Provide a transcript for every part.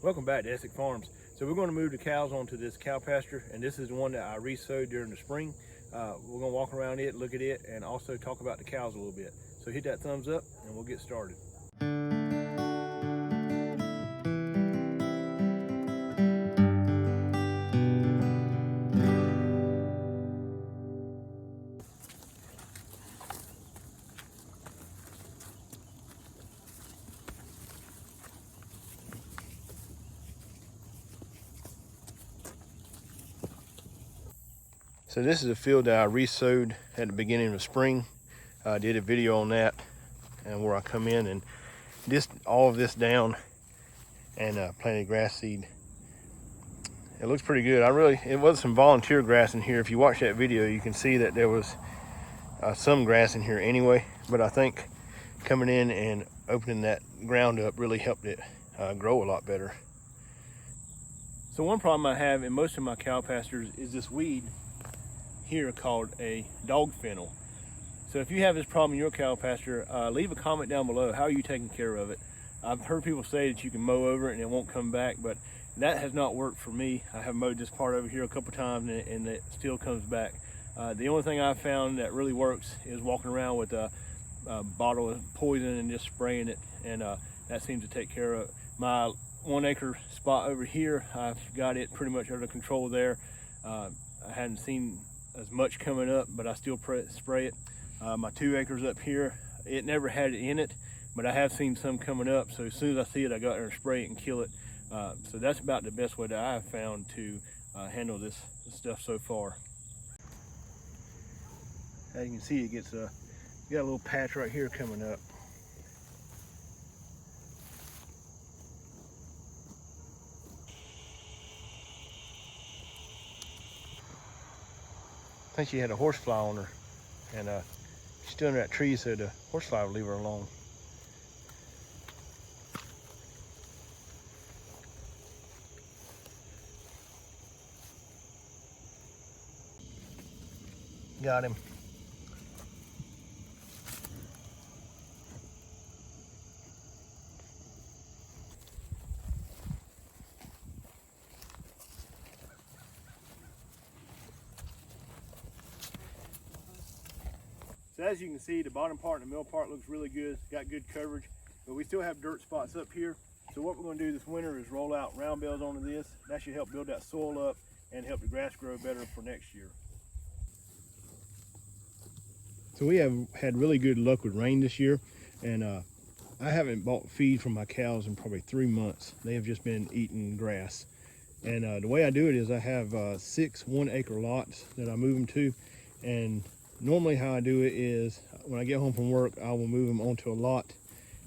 Welcome back to Essick Farms. So we're going to move the cows onto this cow pasture, and this is the one that I re-sowed during the spring. We're going to walk around it, look at it, and also talk about the cows a little bit. So hit that thumbs up and we'll get started. So this is a field that I re-sowed at the beginning of spring. I did a video on that, and where I come in and all of this down and planted grass seed. It looks pretty good. It was some volunteer grass in here. If you watch that video, you can see that there was some grass in here anyway, but I think coming in and opening that ground up really helped it grow a lot better. So one problem I have in most of my cow pastures is this weed here called a dog fennel. So if you have this problem in your cow pasture, leave a comment down below. How are you taking care of it? I've heard people say that you can mow over it and it won't come back, but that has not worked for me. I have mowed this part over here a couple times and it still comes back. The only thing I've found that really works is walking around with a bottle of poison and just spraying it, and that seems to take care of it. My 1 acre spot over here, I've got it pretty much under control there. I hadn't seen as much coming up, but I still spray it. My 2 acres up here, it never had it in it, but I have seen some coming up, so as soon as I see it, I go out there and spray it and kill it. So that's about the best way that I've found to handle this stuff so far. As you can see, it gets you got a little patch right here coming up. I think she had a horsefly on her, and she's still under that tree, so the horsefly would leave her alone. Got him. So as you can see, the bottom part and the middle part looks really good. Got good coverage, but we still have dirt spots up here. So what we're going to do this winter is roll out round bales onto this. That should help build that soil up and help the grass grow better for next year. So we have had really good luck with rain this year, and I haven't bought feed from my cows in probably 3 months. They have just been eating grass. And the way I do it is I have 6 1 acre lots that I move them to, and normally how I do it is when I get home from work, I will move them onto a lot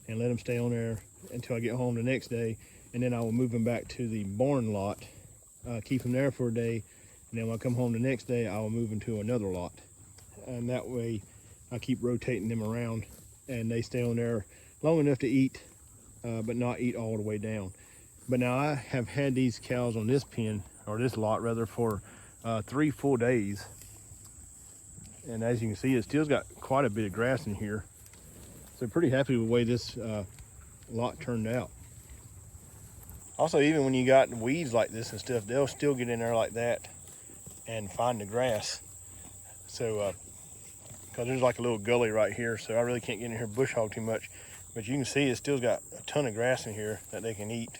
and let them stay on there until I get home the next day, and then I will move them back to the barn lot, keep them there for a day, and then when I come home the next day, I will move them to another lot. And that way I keep rotating them around and they stay on there long enough to eat, but not eat all the way down. But now I have had these cows on this pen, or this lot rather, for 3 full days. And as you can see, it still's got quite a bit of grass in here. So pretty happy with the way this lot turned out. Also, even when you got weeds like this and stuff, they'll still get in there like that and find the grass. So, because there's like a little gully right here, so I really can't get in here bush hog too much. But you can see it still's got a ton of grass in here that they can eat.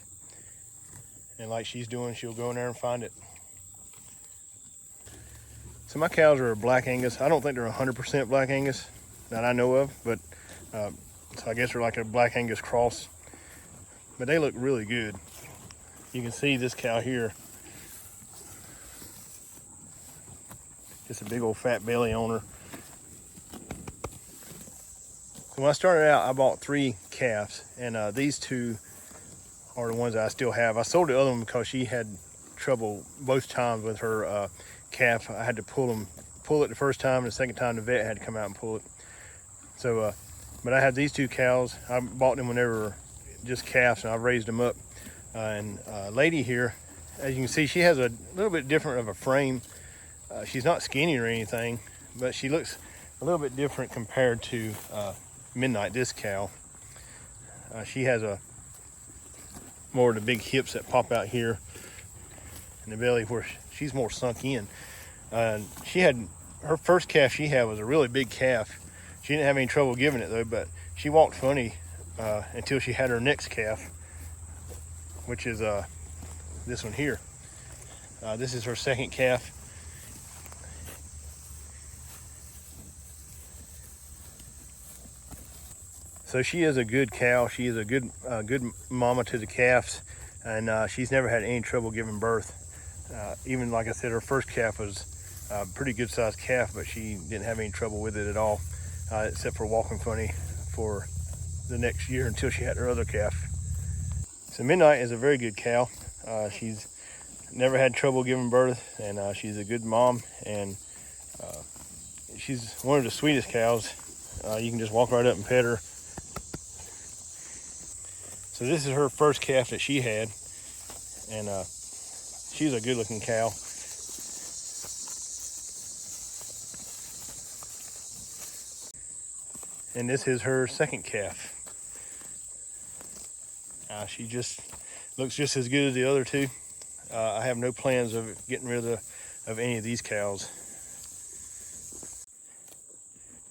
And like she's doing, she'll go in there and find it. So my cows are Black Angus. I don't think they're 100% Black Angus that I know of, but so I guess they're like a Black Angus cross. But they look really good. You can see this cow here. Just a big old fat belly on her. So when I started out, I bought 3 calves, and these 2 are the ones that I still have. I sold the other one because she had trouble both times with her calf. I had to pull it the first time, and the second time the vet had to come out and pull it. So, but I have these 2 cows. I bought them when they were just calves, and I've raised them up. And lady here, as you can see, she has a little bit different of a frame. She's not skinny or anything, but she looks a little bit different compared to Midnight, this cow. She has more of the big hips that pop out here in the belly, where she's more sunk in. She had her first calf she had was a really big calf. She didn't have any trouble giving it though, but she walked funny until she had her next calf, which is this one here. This is her second calf. So she is a good cow. She is a good mama to the calves, and she's never had any trouble giving birth. Even like I said, her first calf was a pretty good sized calf, but she didn't have any trouble with it at all, except for walking funny for the next year until she had her other calf. So Midnight is a very good cow. She's never had trouble giving birth, and she's a good mom, and she's one of the sweetest cows. You can just walk right up and pet her. So this is her first calf that she had, and she's a good looking cow. And this is her second calf. She just looks just as good as the other two. I have no plans of getting rid of any of these cows.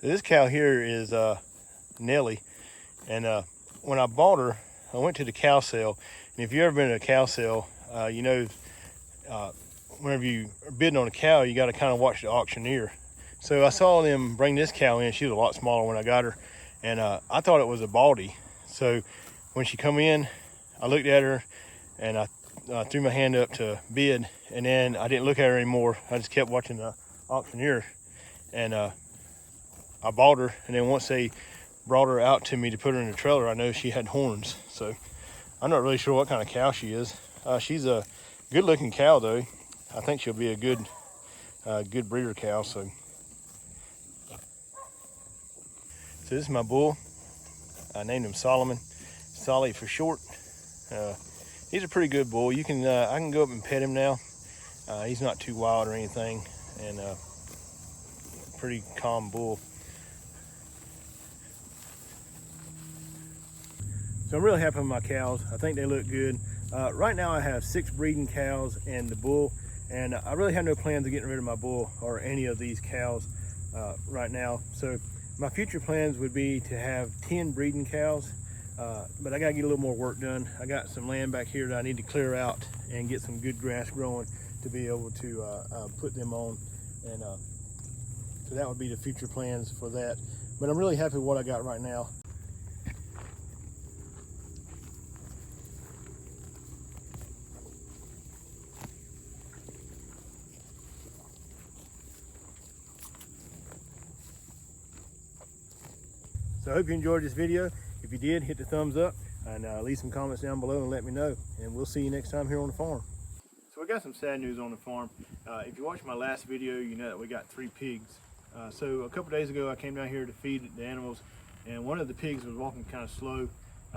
So this cow here is Nellie, and when I bought her, I went to the cow sale, and if you've ever been to a cow sale, you know, whenever you are bidding on a cow, you got to kind of watch the auctioneer. So I saw them bring this cow in. She was a lot smaller when I got her, and I thought it was a baldy. So when she come in, I looked at her, and I threw my hand up to bid, and then I didn't look at her anymore. I just kept watching the auctioneer, and I bought her. And then once they brought her out to me to put her in the trailer, I know she had horns. So I'm not really sure what kind of cow she is. She's a good looking cow though. I think she'll be a good breeder cow. So this is my bull. I named him Solomon, Solly for short. He's a pretty good bull. You can I can go up and pet him now. He's not too wild or anything, and pretty calm bull. So I'm really happy with my cows. I think they look good. Right now I have 6 breeding cows and the bull, and I really have no plans of getting rid of my bull or any of these cows right now. So my future plans would be to have 10 breeding cows, but I gotta get a little more work done. I got some land back here that I need to clear out and get some good grass growing to be able to put them on, and so that would be the future plans for that. But I'm really happy with what I got right now. So I hope you enjoyed this video. If you did, hit the thumbs up, and leave some comments down below and let me know. And we'll see you next time here on the farm. So we got some sad news on the farm. If you watched my last video, you know that we got 3 pigs. So a couple days ago, I came down here to feed the animals, and one of the pigs was walking kind of slow.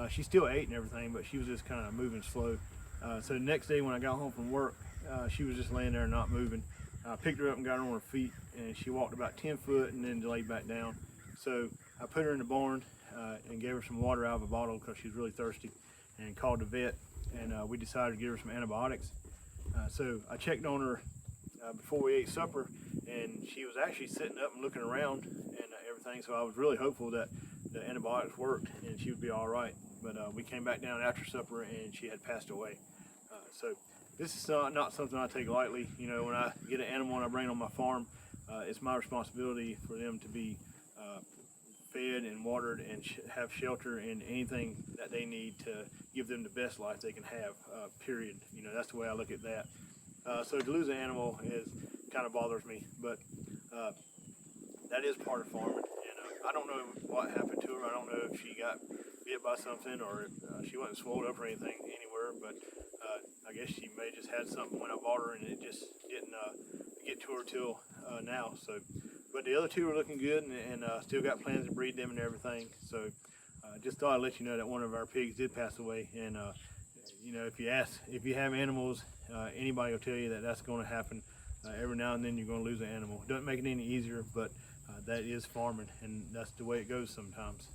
She still ate and everything, but she was just kind of moving slow. So the next day when I got home from work, she was just laying there not moving. I picked her up and got her on her feet, and she walked about 10 foot and then laid back down. So I put her in the barn and gave her some water out of a bottle because she's really thirsty, and called the vet, and we decided to give her some antibiotics. So I checked on her before we ate supper, and she was actually sitting up and looking around and everything. So I was really hopeful that the antibiotics worked and she would be all right. But we came back down after supper and she had passed away. So this is not something I take lightly. You know, when I get an animal and I bring it on my farm, it's my responsibility for them to be fed and watered and have shelter and anything that they need to give them the best life they can have, period. You know, that's the way I look at that. So to lose an animal kind of bothers me, but that is part of farming. And I don't know what happened to her. I don't know if she got bit by something or if she wasn't swelled up or anything anywhere, but I guess she may just had something when I bought her and it just didn't get to her till now. So, but the other 2 are looking good, and still got plans to breed them and everything. So just thought I'd let you know that one of our pigs did pass away. And you know, if you have animals, anybody will tell you that that's going to happen. Every now and then you're going to lose an animal. Doesn't make it any easier, but that is farming, and that's the way it goes sometimes.